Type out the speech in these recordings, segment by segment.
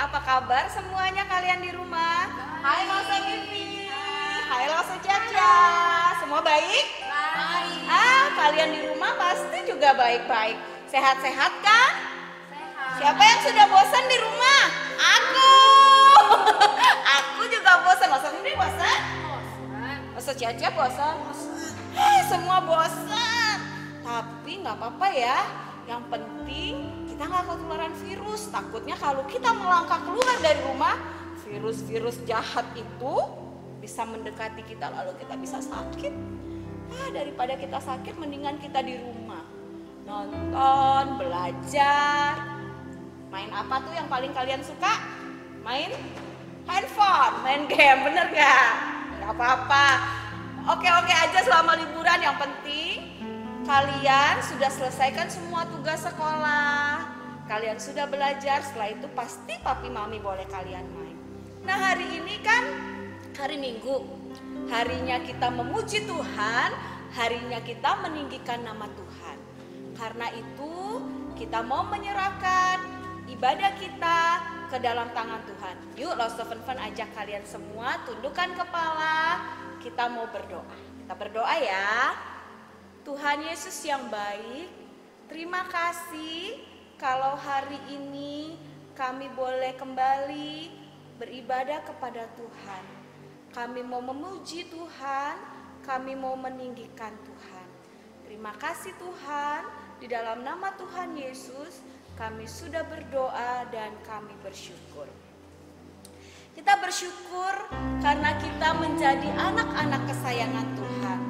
apa kabar semuanya kalian di rumah? Hai Losa Vivi, hai Losa Caca, semua baik? Baik. Kalian di rumah pasti juga baik-baik. Sehat-sehat kan? Sehat. Siapa yang sudah bosan di rumah? Aku. Aku juga bosan. Losa sendiri bosan? Bosan. Losa Caca bosan? Semua bosan. Tapi nggak apa-apa ya. Yang penting kita nggak ketularan virus. Takutnya kalau kita melangkah keluar dari rumah, virus-virus jahat itu bisa mendekati kita lalu kita bisa sakit. Daripada kita sakit, mendingan kita di rumah nonton, belajar. Main apa tuh yang paling kalian suka? Main handphone, main game, bener gak? Gak apa-apa. Oke-oke aja selama liburan. Yang penting kalian sudah selesaikan semua tugas sekolah. Kalian sudah belajar, setelah itu pasti papi mami boleh kalian main. Nah, hari ini kan hari Minggu. Harinya kita memuji Tuhan, harinya kita meninggikan nama Tuhan. Karena itu kita mau menyerahkan ibadah kita ke dalam tangan Tuhan. Yuk, Lost of Fun ajak kalian semua tundukkan kepala. Kita mau berdoa. Kita berdoa ya. Tuhan Yesus yang baik, terima kasih kalau hari ini kami boleh kembali beribadah kepada Tuhan. Kami mau memuji Tuhan, kami mau meninggikan Tuhan. Terima kasih Tuhan, di dalam nama Tuhan Yesus kami sudah berdoa dan kami bersyukur. Kita bersyukur karena kita menjadi anak-anak kesayangan Tuhan.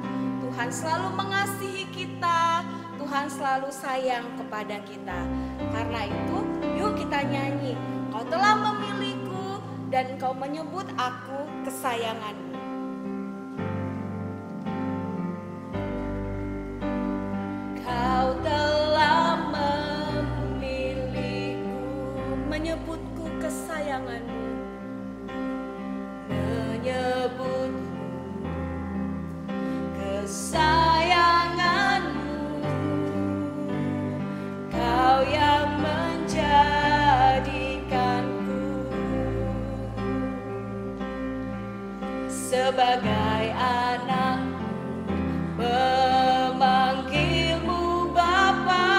Tuhan selalu mengasihi kita, Tuhan selalu sayang kepada kita. Karena itu, yuk kita nyanyi. Kau telah memilihku dan kau menyebut aku kesayanganmu. Kau telah memilihku, menyebutku kesayanganmu. Menyebutku kesayanganmu, kau yang menjadikanku sebagai anakmu, memanggilmu Bapa.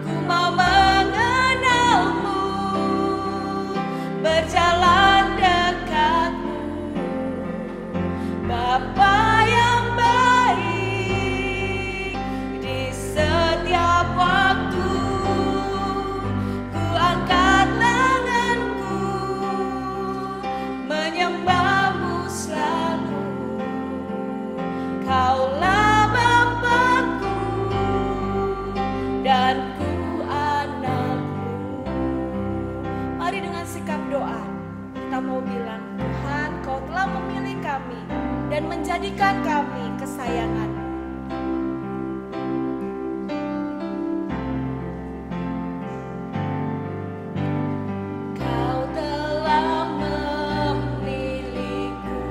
Ku mau mengenalmu, berjalan dekatmu, Bapa yang baik. Di setiap waktu ku angkat tanganku, menyembahmu selalu. Kaulah Bapakku dan ku anakmu. Mari dengan sikap doa kita mau bilang, Tuhan, kau telah memilih kami dan menjadikan kami kesayangan. Kau telah memilihku,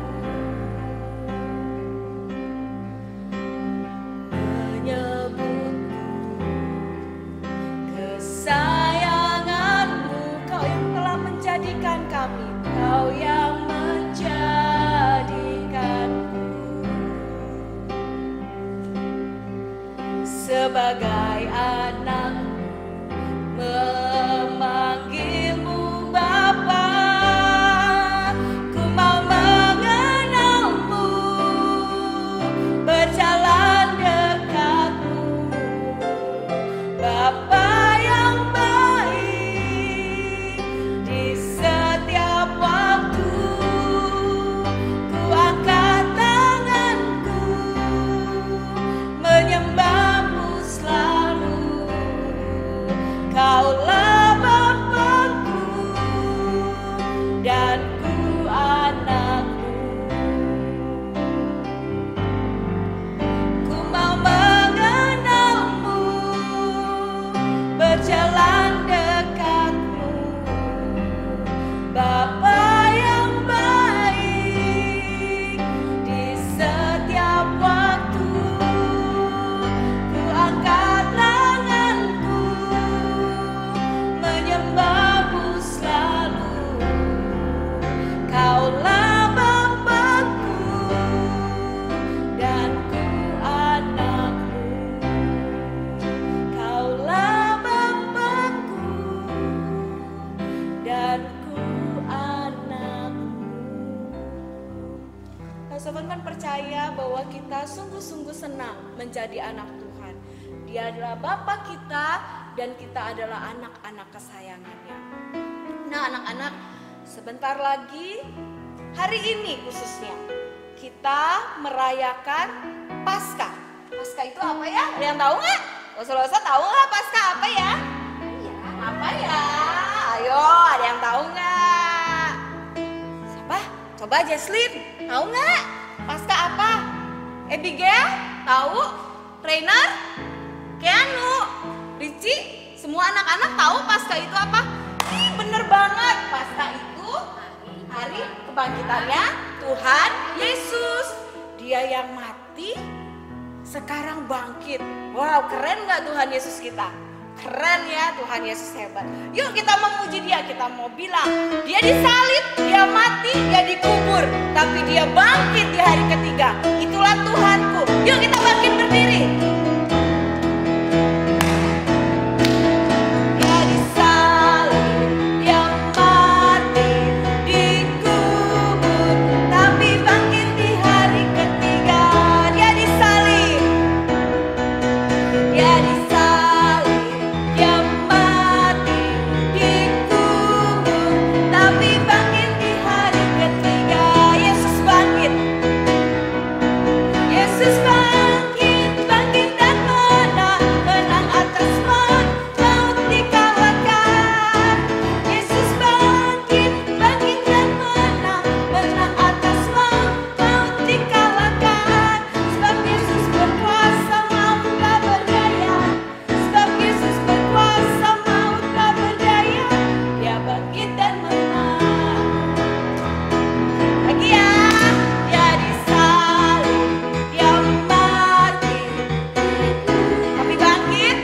menyebutku kesayanganmu. Kau yang telah menjadikan kami, kau yang menjadikanku sebagai anak, memanggilmu Bapa. Ku mau mengenalmu, berjalan dekatmu, Bapa yang baik. Di setiap waktu ku angkat tanganku, menyembahmu selalu. kita bahwa kita sungguh-sungguh senang menjadi anak Tuhan. Dia adalah Bapa kita dan kita adalah anak-anak kesayangannya. Nah anak-anak, sebentar lagi hari ini khususnya kita merayakan Paskah. Paskah itu apa ya? Ada yang tahu nggak? Losa-losa tahu nggak Paskah apa ya? Iya. Apa ya? Ayo, ada yang tahu nggak? Siapa? Coba Jesslyn, tahu nggak? Paskah apa? Abigail, tahu? Rainer, Keanu, Ricci, semua anak-anak tahu Paskah itu apa? Ih, bener banget, Paskah itu hari kebangkitannya Tuhan Yesus. Dia yang mati sekarang bangkit. Wow, keren nggak Tuhan Yesus kita? Keren ya, Tuhan Yesus hebat. Yuk kita memuji dia, kita mau bilang dia disalib, dia mati, dia dikubur, tapi dia bangkit di hari ketiga. Itulah Tuhanku. Yuk kita bangkit berdiri. Dia disalib, dia mati, dikubur, tapi bangkit di hari ketiga. Dia disalib, dia disalib, dia mati, dikubur, tapi bangkit di hari ketiga. Yesus bangkit, Yesus bangkit, bangkit dan menang, menang atas maut, maut dikalahkan. Yesus bangkit, bangkit dan menang, menang atas maut, maut dikalahkan. Sebab Yesus berkuasa, maut tak berdaya. Sebab Yesus berkuasa, maut tak berdaya. Dia bangkit dan menang. Lagi ya, dia disalib, dia mati, tapi bangkit,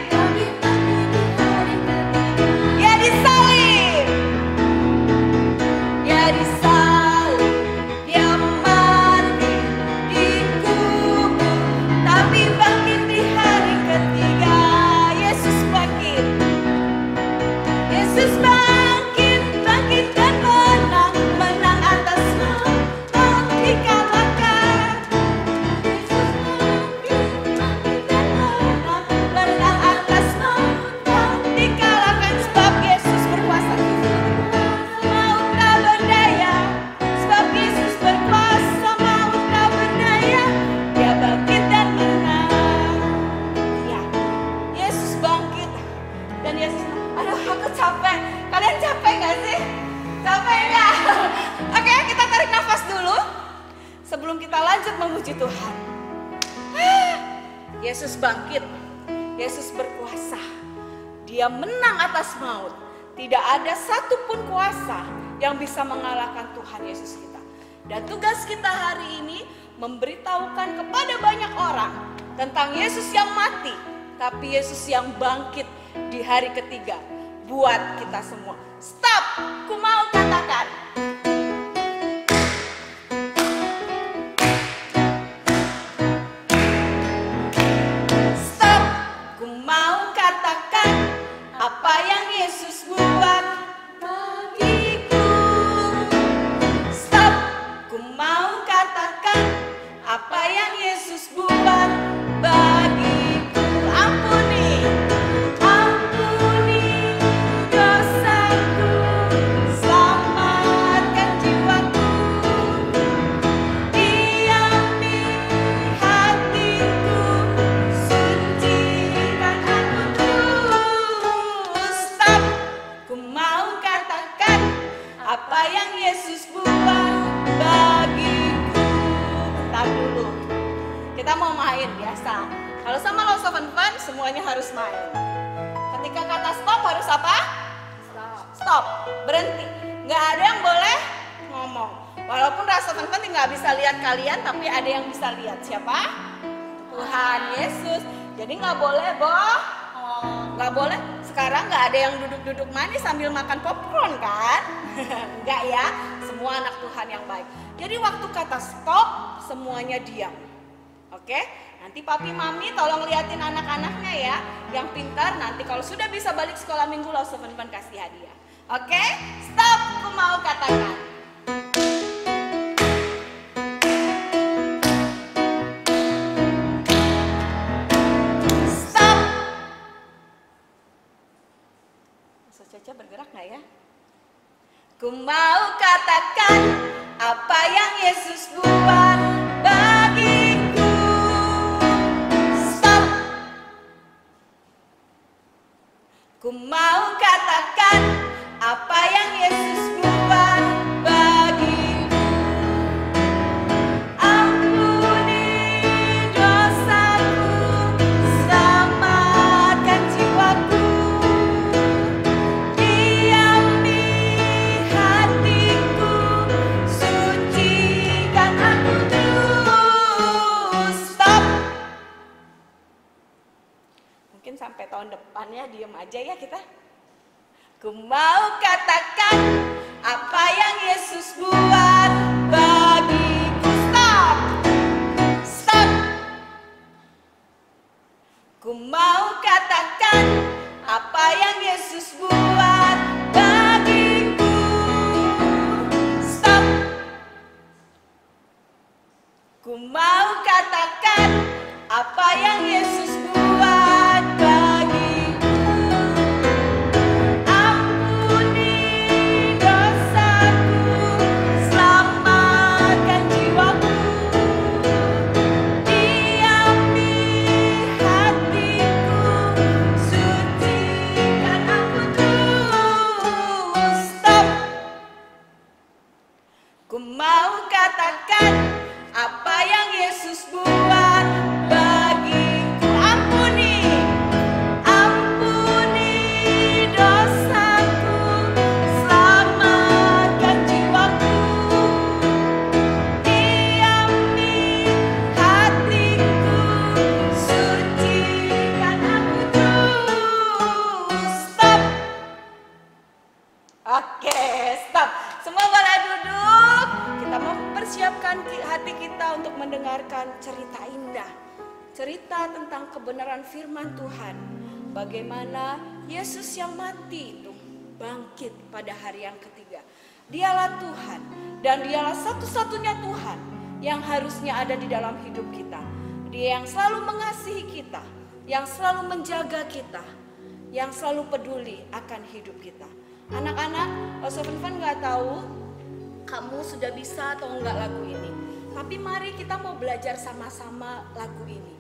dia disalib, dia disalib, dia mati, dikubur, tapi bangkit di hari ketiga. Yesus bangkit, Yesus bangkit, bangkit dan menang, menang atas maut, maut dikalahkan. Yesus bangkit, bangkit dan menang, menang atas maut, maut dikalahkan. Sebab Yesus berkuasa, maut tak berdaya. Sebab Yesus berkuasa, maut tak berdaya. Dia bangkit dan menang. Ya, Yesus bangkit dan Yesus, aduh aku capek. Kalian capek gak sih? Capek nggak? Oke, kita tarik nafas dulu sebelum kita lanjut memuji Tuhan. Yesus bangkit, Yesus berkuasa. Dia menang atas maut. Tidak ada satupun kuasa yang bisa mengalahkan Tuhan Yesus kita. Dan tugas kita hari ini memberitahukan kepada banyak orang tentang Yesus yang mati, tapi Yesus yang bangkit di hari ketiga buat kita semua. Stop, ku mau katakan. Stop, ku mau katakan apa yang Yesus buat bagiku. Stop, ku mau katakan apa yang Yesus buat bagiku. Ampuni, ampuni dosaku, selamatkan jiwaku, diami hatiku, sucikan aku terus. Stop, ku mau katakan apa yang Yesus buat bagiku. Bentar dulu, kita mau main biasa. Kalau sama Lost of Fun semuanya harus main. Ketika kata stop harus apa? Stop. Stop, berhenti. Nggak ada yang boleh ngomong. Walaupun rasa Fun nggak bisa lihat kalian, tapi ada yang bisa lihat. Siapa? Tuhan Yesus. Jadi nggak boleh bohong. Nggak boleh. Sekarang nggak ada yang duduk-duduk manis sambil makan popcorn kan? Nggak ya. Semua anak Tuhan yang baik. Jadi waktu kata stop, semuanya diam. Oke? Nanti papi mami tolong liatin anak-anaknya ya. Yang pintar nanti kalau sudah bisa balik sekolah minggu Lost of Fun kasih hadiah. Oke? Stop, ku mau katakan. Caca bergerak nggak ya? Ku mau katakan apa yang Yesus buat bagiku. Stop. Ku mau katakan apa yang Yesus buat bagiku. Ampuni dosaku, selamatkan jiwaku. Diami hatiku, sucikan aku terus. Stop. Mungkin sampai tahun depan ya, diem aja ya kita. Ku mau katakan apa yang Yesus buat bagiku. Stop. Stop. Ku mau katakan apa yang Yesus buat bagiku. Stop. Ku mau katakan apa yang Yesus buat bagiku. Ampuni dosaku, selamatkan jiwaku. Diami hatiku, sucikan aku terus. Stop. Ku mau katakan apa yang Yesus buat bagiku. Ampuni, ampuni dosaku, selamatkan jiwaku. Diami hatiku, sucikan aku terus. Stop. Oke, stop. Semua boleh duduk. Kita mau persiapkan hati kita untuk mendengarkan cerita indah. Cerita tentang kebenaran firman Tuhan. Bagaimana Yesus yang mati itu bangkit pada hari yang ketiga. Dialah Tuhan dan dialah satu-satunya Tuhan yang harusnya ada di dalam hidup kita. Dia yang selalu mengasihi kita, yang selalu menjaga kita, yang selalu peduli akan hidup kita. Anak-anak, Pastor Firman nggak tahu kamu sudah bisa atau enggak lagu ini. Tapi mari kita mau belajar sama-sama lagu ini.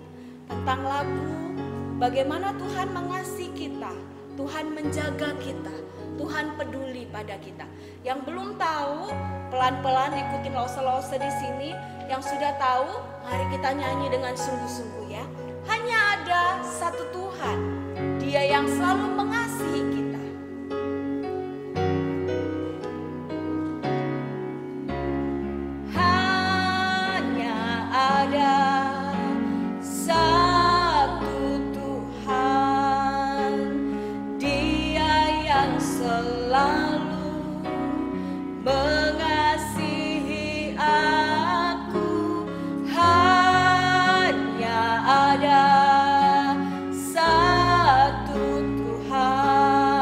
Tentang lagu bagaimana Tuhan mengasihi kita, Tuhan menjaga kita, Tuhan peduli pada kita. Yang belum tahu, pelan-pelan ikutin lause-lause di sini. Yang sudah tahu, mari kita nyanyi dengan sungguh-sungguh ya. Hanya ada satu Tuhan, Dia yang selalu mengasihi kita. Ada satu Tuhan.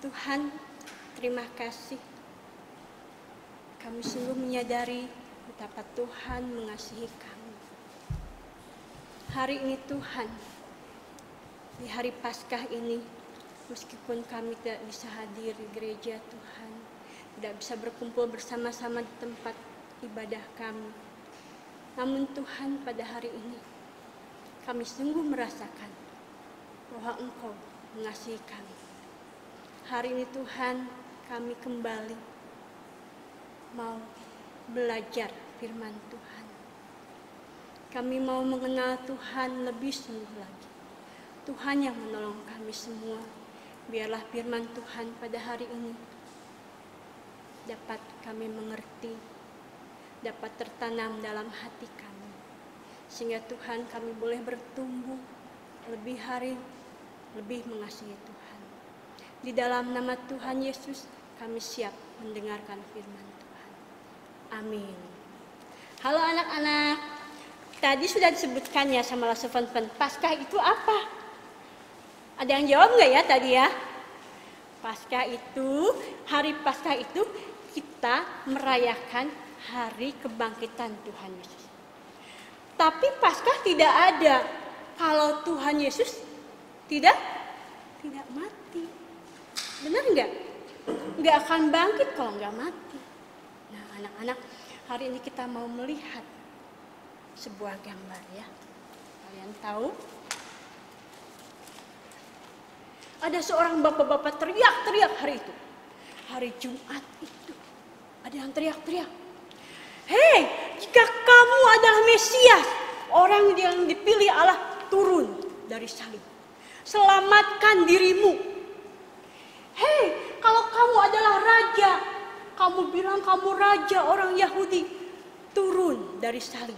Tuhan, terima kasih. Kami sungguh menyadari betapa Tuhan mengasihi kami. Hari ini Tuhan, di hari Paskah ini, meskipun kami tidak bisa hadir di gereja Tuhan, tidak bisa berkumpul bersama-sama di tempat ibadah kami. Namun Tuhan, pada hari ini, kami sungguh merasakan bahwa Engkau mengasihi kami. Hari ini Tuhan, kami kembali mau belajar firman Tuhan. Kami mau mengenal Tuhan lebih sungguh lagi. Tuhan yang menolong kami semua. Biarlah firman Tuhan pada hari ini dapat kami mengerti, dapat tertanam dalam hati kami. Sehingga Tuhan, kami boleh bertumbuh lebih hari, lebih mengasihi Tuhan. Di dalam nama Tuhan Yesus, kami siap mendengarkan firman Tuhan. Amin. Halo anak-anak, tadi sudah disebutkan ya sama Laseven, Paskah itu apa? Ada yang jawab nggak ya tadi ya? Paskah itu, hari Paskah itu kita merayakan hari kebangkitan Tuhan Yesus. Tapi Paskah tidak ada kalau Tuhan Yesus tidak mati. Benar nggak? Nggak akan bangkit kalau nggak mati. Nah anak-anak, hari ini kita mau melihat sebuah gambar ya. Kalian tahu? Ada seorang bapak-bapak teriak-teriak hari itu. Hari Jumat itu. Ada yang teriak-teriak. Hei, jika kamu adalah Mesias, orang yang dipilih Allah, turun dari salib. Selamatkan dirimu. Hei, kalau kamu adalah raja, kamu bilang kamu raja orang Yahudi, turun dari salib.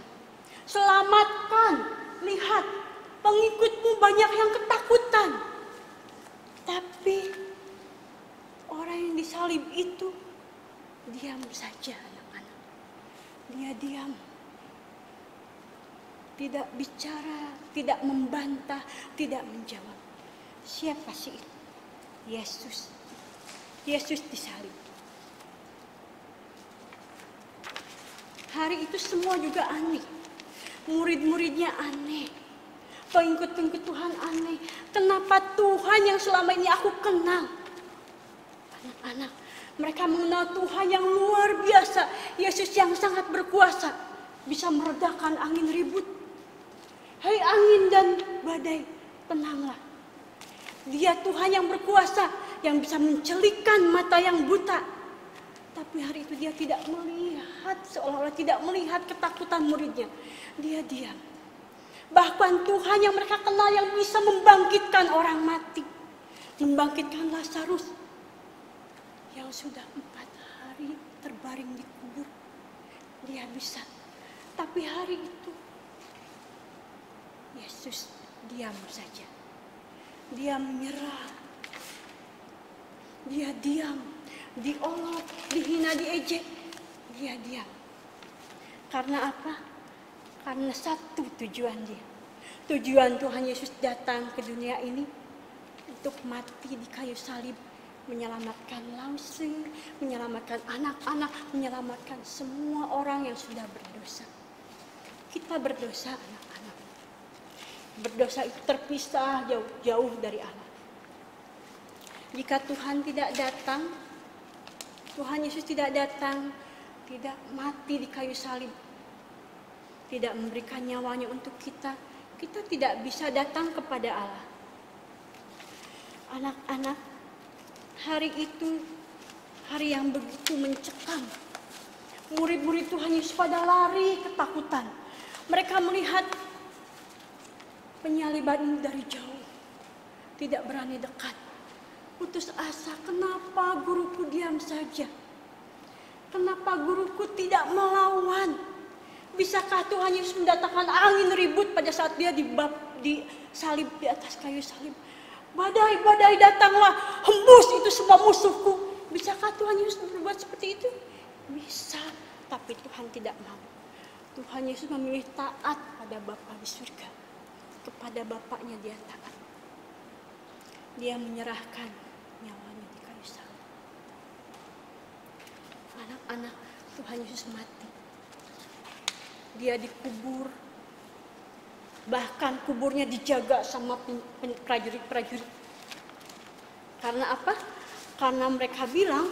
Selamatkan, lihat, pengikutmu banyak yang ketakutan. Tapi orang yang disalib itu diam saja anak-anak. Dia diam. Tidak bicara, tidak membantah, tidak menjawab. Siapa sih itu? Yesus. Yesus disalib. Hari itu semua juga aneh. Murid-muridnya aneh. Pengikut-pengikut Tuhan aneh. Kenapa Tuhan yang selama ini aku kenal? Anak-anak, mereka mengenal Tuhan yang luar biasa. Yesus yang sangat berkuasa. Bisa meredakan angin ribut. Hai angin dan badai, tenanglah. Dia Tuhan yang berkuasa, yang bisa mencelikkan mata yang buta. Tapi hari itu dia tidak melihat, seolah-olah tidak melihat ketakutan muridnya. Dia diam. Bahkan Tuhan yang mereka kenal yang bisa membangkitkan orang mati. Membangkitkan Lazarus yang sudah 4 hari terbaring di kubur. Dia bisa. Tapi hari itu Yesus diam saja. Dia menyerah. Dia diam. Diolok, dihina, diejek. Dia diam. Karena apa? Karena satu tujuan dia. Tujuan Tuhan Yesus datang ke dunia ini untuk mati di kayu salib. Menyelamatkan Lause, menyelamatkan anak-anak, menyelamatkan semua orang yang sudah berdosa. Kita berdosa anak-anak. Berdosa itu terpisah jauh-jauh dari Allah. Jika Tuhan tidak datang, Tuhan Yesus tidak datang, tidak mati di kayu salib, tidak memberikan nyawanya untuk kita, kita tidak bisa datang kepada Allah. Anak-anak, hari itu hari yang begitu mencekam. Murid-murid Tuhan Yesus pada lari ketakutan. Mereka melihat penyaliban ini dari jauh, tidak berani dekat. Putus asa, kenapa guruku diam saja? Kenapa guruku tidak melawan? Bisakah Tuhan Yesus mendatangkan angin ribut pada saat dia disalib di atas kayu salib? Badai-badai datanglah, hembus itu semua musuhku. Bisakah Tuhan Yesus berbuat seperti itu? Bisa, tapi Tuhan tidak mau. Tuhan Yesus memilih taat pada Bapa di surga. Kepada Bapaknya dia taat. Dia menyerahkan nyawanya di kayu kayu salib. Anak-anak, Tuhan Yesus mati. Dia dikubur. Bahkan kuburnya dijaga sama prajurit-prajurit. Karena apa? Karena mereka bilang,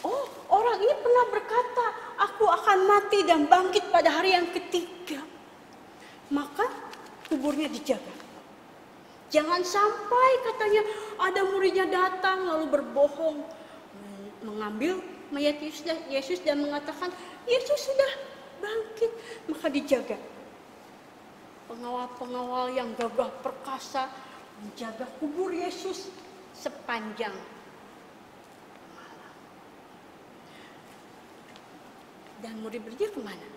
oh, orang ini pernah berkata, aku akan mati dan bangkit pada hari yang ketiga. Maka kuburnya dijaga. Jangan sampai katanya ada muridnya datang lalu berbohong, mengambil mayat Yesus dan mengatakan Yesus sudah bangkit. Maka dijaga. Pengawal-pengawal yang gagah perkasa menjaga kubur Yesus sepanjang malam. Dan murid-muridnya kemana?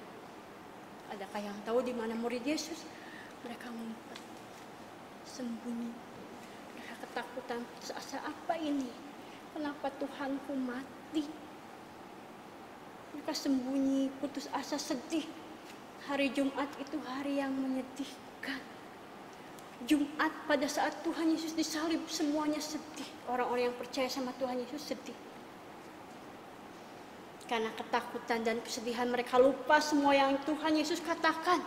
Adakah yang tahu di mana murid Yesus? Mereka ngumpet, sembunyi. Mereka ketakutan, asa apa ini? Kenapa Tuhanku mati? Mereka sembunyi, putus asa, sedih. Hari Jumat itu hari yang menyedihkan. Jumat pada saat Tuhan Yesus disalib semuanya sedih. Orang-orang yang percaya sama Tuhan Yesus sedih. Karena ketakutan dan kesedihan mereka lupa semua yang Tuhan Yesus katakan.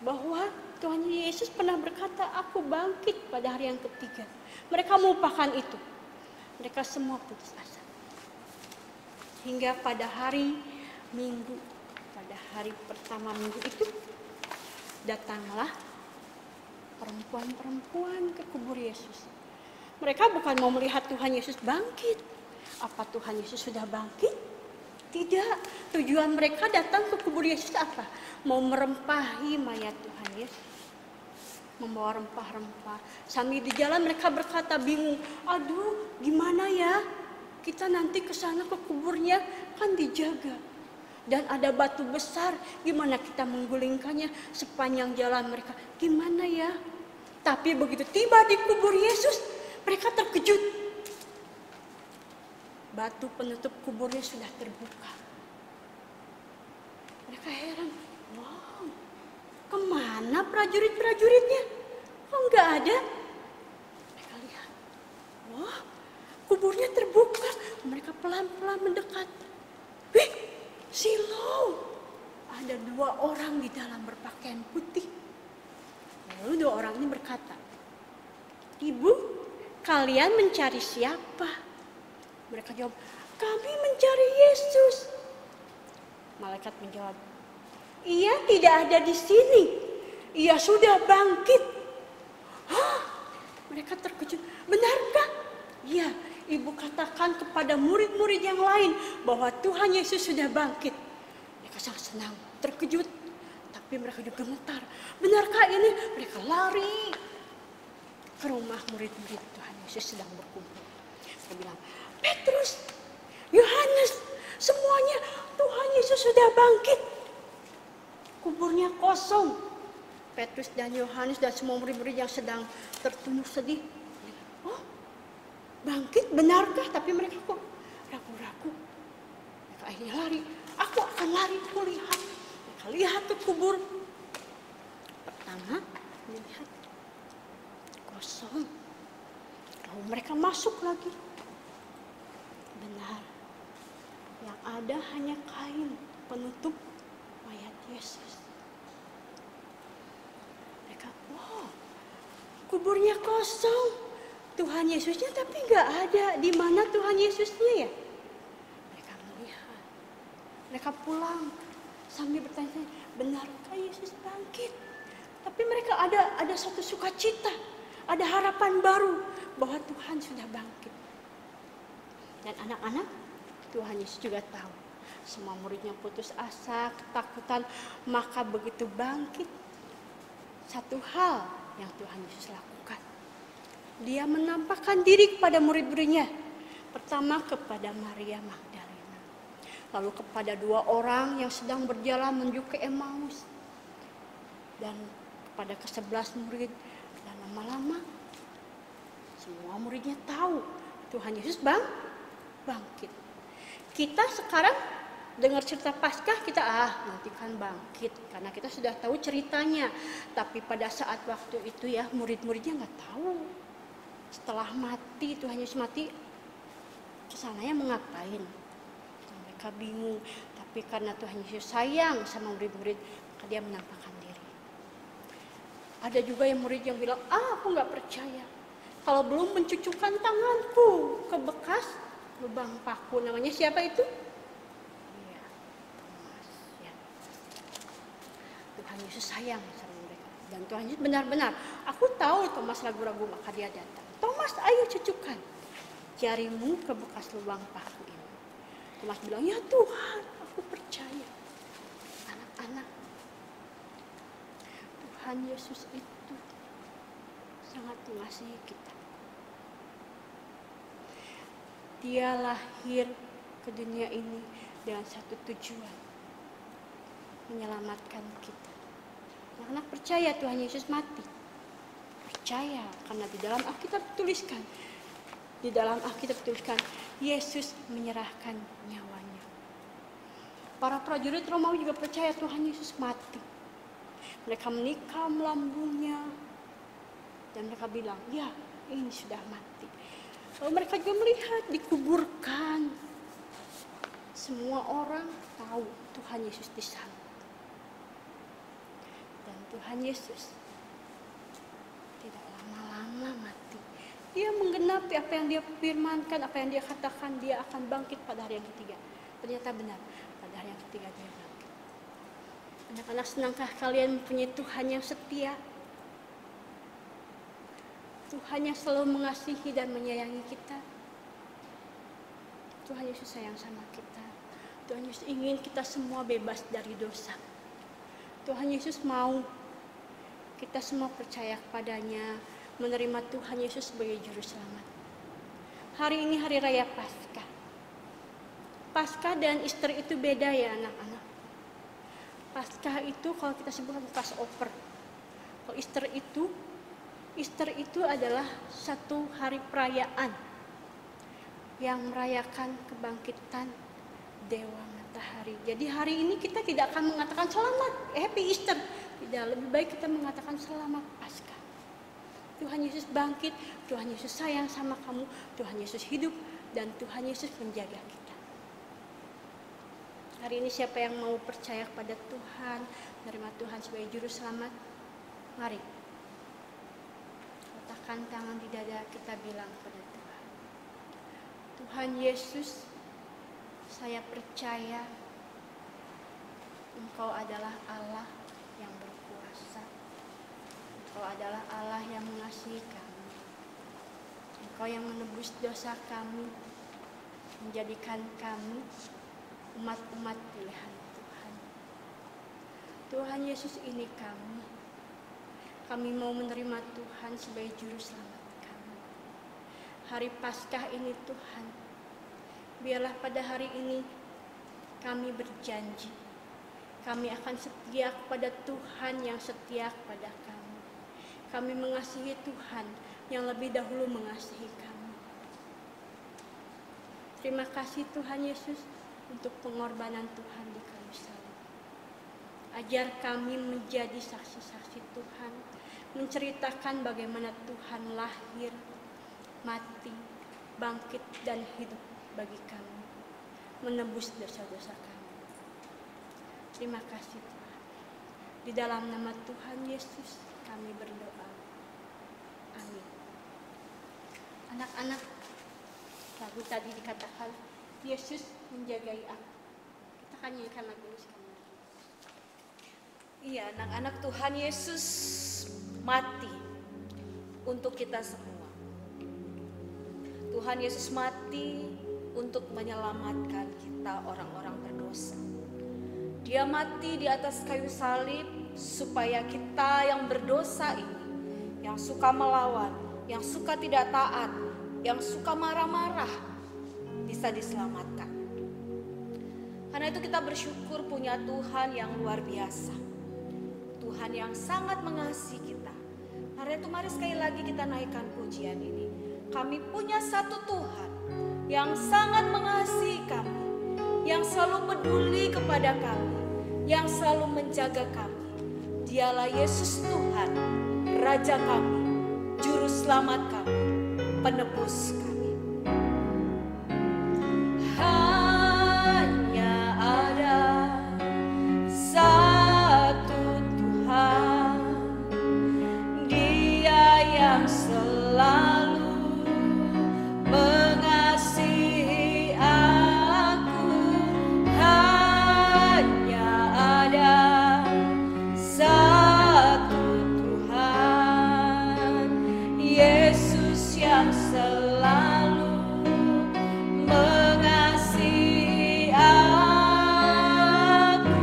Bahwa Tuhan Yesus pernah berkata, aku bangkit pada hari yang ketiga. Mereka melupakan itu. Mereka semua putus asa. Hingga pada hari Minggu, pada hari pertama minggu itu, datanglah perempuan-perempuan ke kubur Yesus. Mereka bukan mau melihat Tuhan Yesus bangkit. Apa Tuhan Yesus sudah bangkit? Tidak. Tujuan mereka datang ke kubur Yesus apa? Mau merempahi mayat Tuhan Yesus. Membawa rempah-rempah. Sambil di jalan mereka berkata bingung. Aduh, gimana ya? Kita nanti ke sana ke kuburnya kan dijaga. Dan ada batu besar, gimana kita menggulingkannya sepanjang jalan mereka? Gimana ya? Tapi begitu tiba di kubur Yesus, mereka terkejut. Batu penutup kuburnya sudah terbuka. Mereka heran, wow, kemana prajurit-prajuritnya? Kok nggak ada? Mereka lihat, wah, kuburnya terbuka. Mereka pelan-pelan mendekat. Wih, silau, ada 2 orang di dalam berpakaian putih. Lalu 2 orang ini berkata, Ibu, kalian mencari siapa? Mereka jawab, kami mencari Yesus. Malaikat menjawab, Ia tidak ada di sini. Ia sudah bangkit. Hah? Mereka terkejut. Benarkah? Ya, Ibu katakan kepada murid-murid yang lain bahwa Tuhan Yesus sudah bangkit. Mereka sangat senang, terkejut. Tapi mereka juga gemetar. Benarkah ini? Mereka lari ke rumah murid-murid Tuhan Yesus sedang berkumpul. Mereka bilang, Petrus, Yohanes, semuanya Tuhan Yesus sudah bangkit. Kuburnya kosong. Petrus dan Yohanes dan semua murid-murid yang sedang tertunduk sedih. Oh, bangkit benarkah? Tapi mereka kok ragu-ragu. Mereka akhirnya lari. Aku akan lari, aku lihat. Mereka lihat ke kubur. Pertama, melihat kosong. Lalu mereka masuk lagi. Benar, yang ada hanya kain penutup mayat Yesus. Mereka, wow, kuburnya kosong. Tuhan Yesusnya tapi nggak ada. Di mana Tuhan Yesusnya ya? Mereka melihat. Mereka pulang sambil bertanya, benarkah Yesus bangkit? Tapi mereka ada satu sukacita, ada harapan baru bahwa Tuhan sudah bangkit. Dan anak-anak, Tuhan Yesus juga tahu. Semua muridnya putus asa, ketakutan. Maka begitu bangkit, satu hal yang Tuhan Yesus lakukan. Dia menampakkan diri kepada murid-muridnya. Pertama kepada Maria Magdalena. Lalu kepada 2 orang yang sedang berjalan menuju ke Emmaus. Dan kepada ke-11 murid. Dan lama-lama semua muridnya tahu Tuhan Yesus bangkit. Kita sekarang dengar cerita Paskah kita nanti kan bangkit karena kita sudah tahu ceritanya. Tapi pada saat waktu itu ya murid-muridnya nggak tahu. Setelah mati Tuhan Yesus mati, kesananya mengapain? Mereka bingung, tapi karena Tuhan Yesus sayang sama murid-murid, maka dia menampakkan diri. Ada juga yang murid yang bilang, aku nggak percaya kalau belum mencucukkan tanganku ke bekas lubang paku. Namanya siapa itu? Iya, Thomas. Ya. Tuhan Yesus sayang sama mereka. Dan Tuhan Yesus benar-benar, aku tahu Thomas ragu-ragu, maka dia datang. Thomas, ayo cucukkan jarimu ke bekas lubang paku ini. Thomas bilang, ya Tuhan, aku percaya. Anak-anak, Tuhan Yesus itu sangat mengasihi kita. Dia lahir ke dunia ini dengan satu tujuan, menyelamatkan kita. Anak-anak percaya Tuhan Yesus mati. Percaya, karena di dalam Alkitab tuliskan, Yesus menyerahkan nyawanya. Para prajurit Romawi juga percaya Tuhan Yesus mati. Mereka menikam lambungnya dan mereka bilang, ya ini sudah mati. Lalu mereka juga melihat dikuburkan. Semua orang tahu Tuhan Yesus disalib. Dan Tuhan Yesus tidak lama-lama mati. Dia menggenapi apa yang dia firmankan, apa yang dia katakan, dia akan bangkit pada hari yang ketiga. Ternyata benar, pada hari yang ketiga dia bangkit. Anak-anak, senangkah kalian mempunyai Tuhan yang setia? Tuhan yang selalu mengasihi dan menyayangi kita. Tuhan Yesus sayang sama kita. Tuhan Yesus ingin kita semua bebas dari dosa. Tuhan Yesus mau kita semua percaya kepadanya, menerima Tuhan Yesus sebagai juru selamat. Hari ini hari raya Paskah. Paskah dan Easter itu beda ya anak-anak. Paskah itu kalau kita sebutkan Passover. Kalau Easter itu adalah satu hari perayaan yang merayakan kebangkitan Dewa Matahari. Jadi hari ini kita tidak akan mengatakan selamat, Happy Easter. Tidak, lebih baik kita mengatakan selamat Paskah. Tuhan Yesus bangkit, Tuhan Yesus sayang sama kamu, Tuhan Yesus hidup, dan Tuhan Yesus menjaga kita. Hari ini siapa yang mau percaya kepada Tuhan, menerima Tuhan sebagai juru selamat? Mari. Letakkan tangan di dada, kita bilang kepada Tuhan. Tuhan Yesus, saya percaya Engkau adalah Allah yang berkuasa. Engkau adalah Allah yang mengasihi kami. Engkau yang menebus dosa kami, menjadikan kami umat-umat pilihan Tuhan. Tuhan Yesus, ini kami. Kami mau menerima Tuhan sebagai juru selamat kami. Hari Paskah ini Tuhan, biarlah pada hari ini kami berjanji. Kami akan setia kepada Tuhan yang setia kepada kami. Kami mengasihi Tuhan yang lebih dahulu mengasihi kami. Terima kasih Tuhan Yesus untuk pengorbanan Tuhan di kayu salib. Ajar kami menjadi saksi-saksi Tuhan, menceritakan bagaimana Tuhan lahir, mati, bangkit dan hidup bagi kami, menebus dosa-dosa kami. Terima kasih Tuhan. Di dalam nama Tuhan Yesus kami berdoa. Amin. Anak-anak, lagu tadi dikatakan Yesus menjagai aku. Kita akan nyanyikan lagu ini sekali lagi. Iya, anak-anak, Tuhan Yesus mati untuk kita semua. Tuhan Yesus mati untuk menyelamatkan kita orang-orang berdosa. Dia mati di atas kayu salib supaya kita yang berdosa ini, yang suka melawan, yang suka tidak taat, yang suka marah-marah, bisa diselamatkan. Karena itu kita bersyukur punya Tuhan yang luar biasa. Tuhan yang sangat mengasihi kita. Karena itu mari sekali lagi kita naikkan pujian ini. Kami punya satu Tuhan yang sangat mengasihi kami, yang selalu peduli kepada kami, yang selalu menjaga kami. Dialah Yesus Tuhan, Raja kami, Juru Selamat kami, Penebus kami. selalu mengasihi aku. Hanya ada satu Tuhan, Yesus yang selalu mengasihi aku.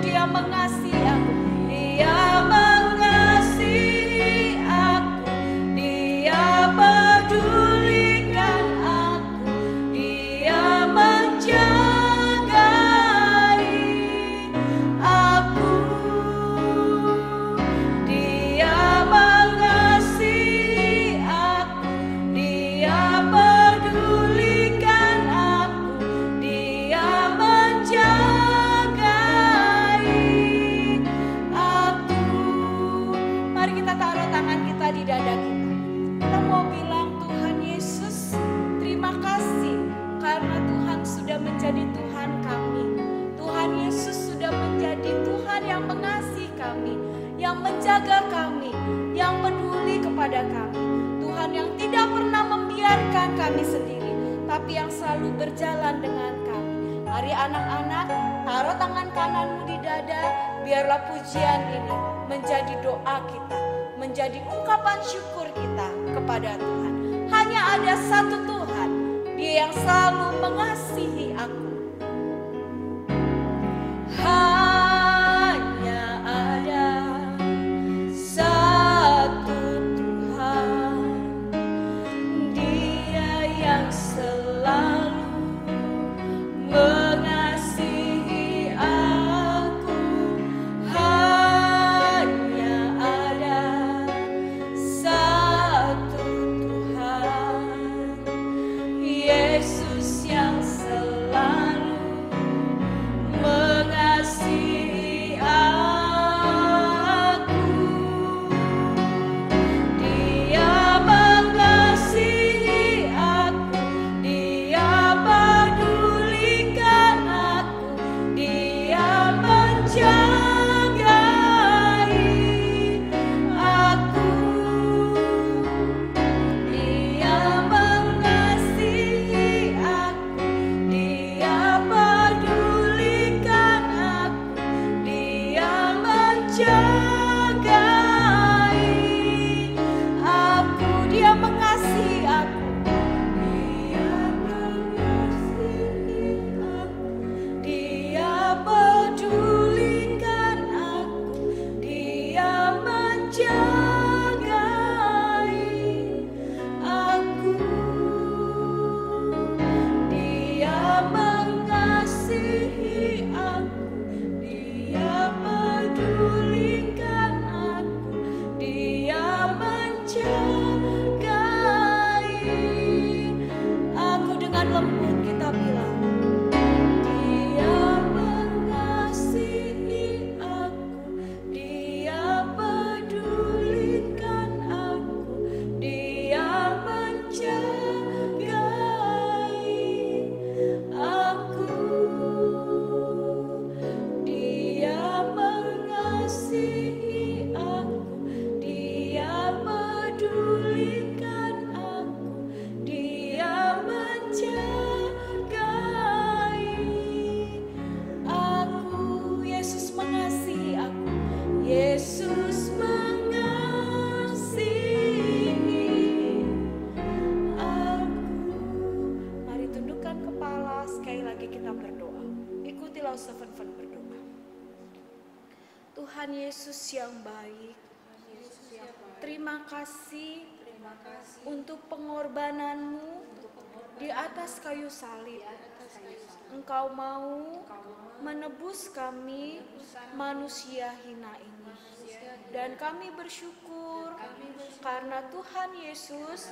Dia mengasihi aku, Dia mengasihi aku, Dia pedulikan aku, Dia menjagai aku. Dia mengasihi aku, Dia pedulikan aku, Dia menjagai aku. Mari kita taruh tangan kita di dada kita. Kita mau bilang, Tuhan Yesus, terima kasih karena Tuhan sudah menjadi Tuhan kami. Tuhan Yesus sudah menjadi Tuhan yang mengasihi kami, yang menjaga kami, yang peduli kepada kami. Tuhan yang tidak pernah membiarkan kami sendiri, tapi yang selalu berjalan dengan kami. Mari anak-anak, taruh tangan kananmu di dada, biarlah pujian ini menjadi doa kita, menjadi ungkapan syukur kita kepada Tuhan. Hanya ada satu Tuhan, Dia yang selalu mengasihi aku. Hanya ada satu Tuhan, Dia yang selalu mengasihi aku. Hanya ada satu Tuhan, Yesus yang selalu mengasihi aku. Dia mengasihi aku, Dia pedulikan aku, Dia menjagai aku. Dia mengasihi aku, Dia pedulikan aku, Dia menjagai aku. Dia mengasihi aku, Dia mengasihi aku, Dia pedulikan aku, Dia menjagai aku. Dia mengasihi aku, Dia pedulikan aku, Dia menjagai aku. Dengan lembut kita bilang, Dia mengasihi aku, Dia pedulikan aku, Dia menjagai aku. Dia mengasihi aku, Dia pedulikan aku, Dia menjagai aku. Yesus mengasihi aku, Yesus mengasihi aku. Mari tundukkan kepala, sekali lagi kita berdoa. Ikutilah Stephen berdoa. Tuhan Yesus yang baik, terima kasih untuk pengorbananmu di atas kayu salib. Engkau mau menebus kami manusia hina ini. Dan kami bersyukur karena Tuhan Yesus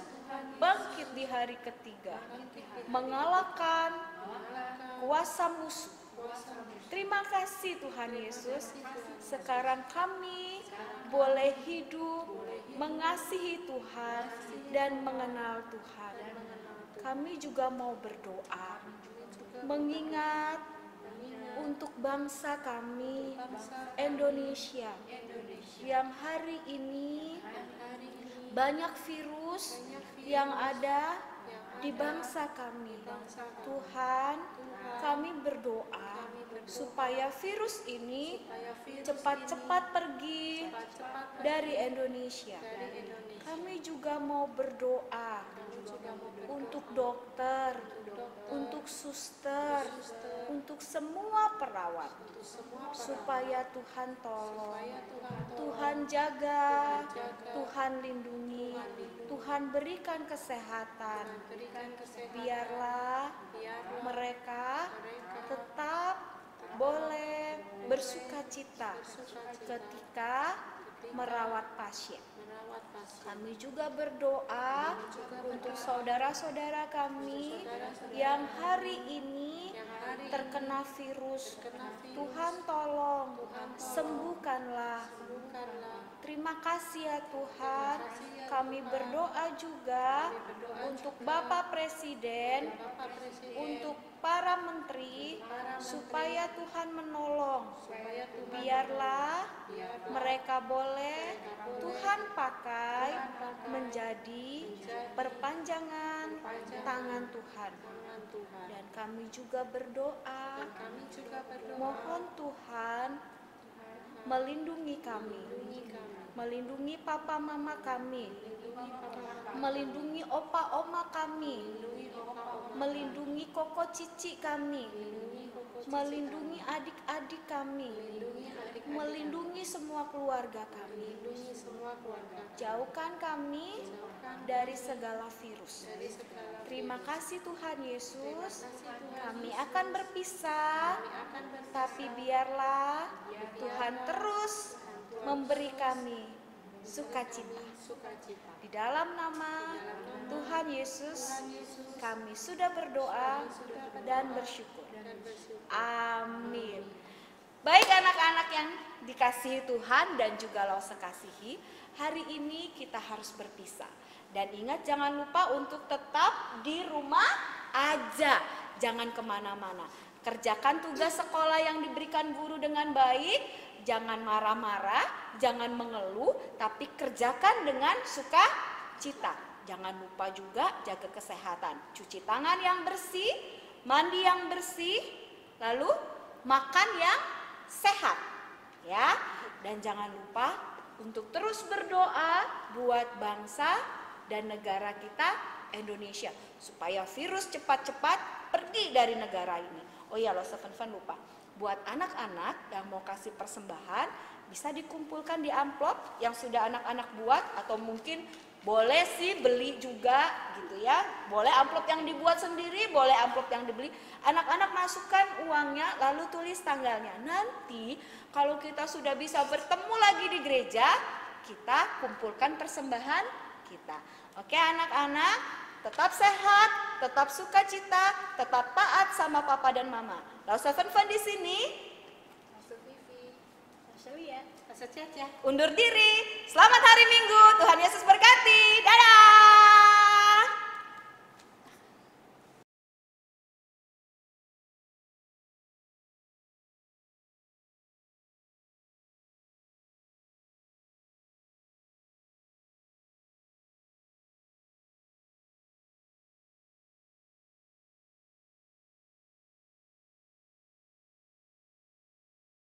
bangkit di hari ketiga, mengalahkan kuasa musuh. Terima kasih Tuhan Yesus. Sekarang kami boleh hidup, mengasihi Tuhan, dan mengenal Tuhan. Kami juga mau berdoa, mengingat untuk bangsa kami, Indonesia, yang hari ini banyak virus yang ada di bangsa kami. Tuhan, kami berdoa supaya virus ini cepat-cepat pergi dari Indonesia. Kami juga mau berdoa untuk dokter, untuk suster, untuk semua perawat, supaya Tuhan tolong, Tuhan jaga, Tuhan lindungi, Tuhan berikan kesehatan. Biarlah mereka tetap boleh bersukacita ketika merawat pasien. Kami juga berdoa untuk saudara-saudara kami yang hari ini terkena virus. Tuhan tolong, sembuhkanlah. Terima kasih ya Tuhan. Kami berdoa juga untuk Bapak Presiden, untuk para menteri, supaya Tuhan menolong. Biarlah mereka boleh Tuhan pakai menjadi perpanjangan tangan Tuhan. Dan kami juga berdoa, mohon Tuhan melindungi kami, melindungi papa mama kami, melindungi opa oma kami, melindungi koko cici kami, melindungi adik-adik kami, melindungi semua keluarga kami. Jauhkan kami dari segala virus. Terima kasih Tuhan Yesus. Kami akan berpisah, tapi biarlah Tuhan terus memberi kami sukacita. Di dalam nama Tuhan Yesus, kami sudah berdoa dan bersyukur. Amin. Baik anak-anak yang dikasihi Tuhan dan juga lo sekasihi, hari ini kita harus berpisah. Dan ingat, jangan lupa untuk tetap di rumah aja, jangan kemana-mana. Kerjakan tugas sekolah yang diberikan guru dengan baik, jangan marah-marah, jangan mengeluh, tapi kerjakan dengan sukacita. Jangan lupa juga jaga kesehatan, cuci tangan yang bersih, mandi yang bersih, lalu makan yang sehat, ya. Dan jangan lupa untuk terus berdoa buat bangsa dan negara kita Indonesia, supaya virus cepat-cepat pergi dari negara ini. Oh iya, lo Seven lupa. Buat anak-anak yang mau kasih persembahan, bisa dikumpulkan di amplop yang sudah anak-anak buat, atau mungkin boleh sih beli juga gitu ya. Boleh amplop yang dibuat sendiri, boleh amplop yang dibeli. Anak-anak masukkan uangnya lalu tulis tanggalnya. Nanti kalau kita sudah bisa bertemu lagi di gereja, kita kumpulkan persembahan kita. Oke anak-anak, tetap sehat, tetap sukacita, tetap taat sama papa dan mama. Lalu Seven di sini. Undur diri. Selamat hari Minggu. Tuhan Yesus berkati. Dadah.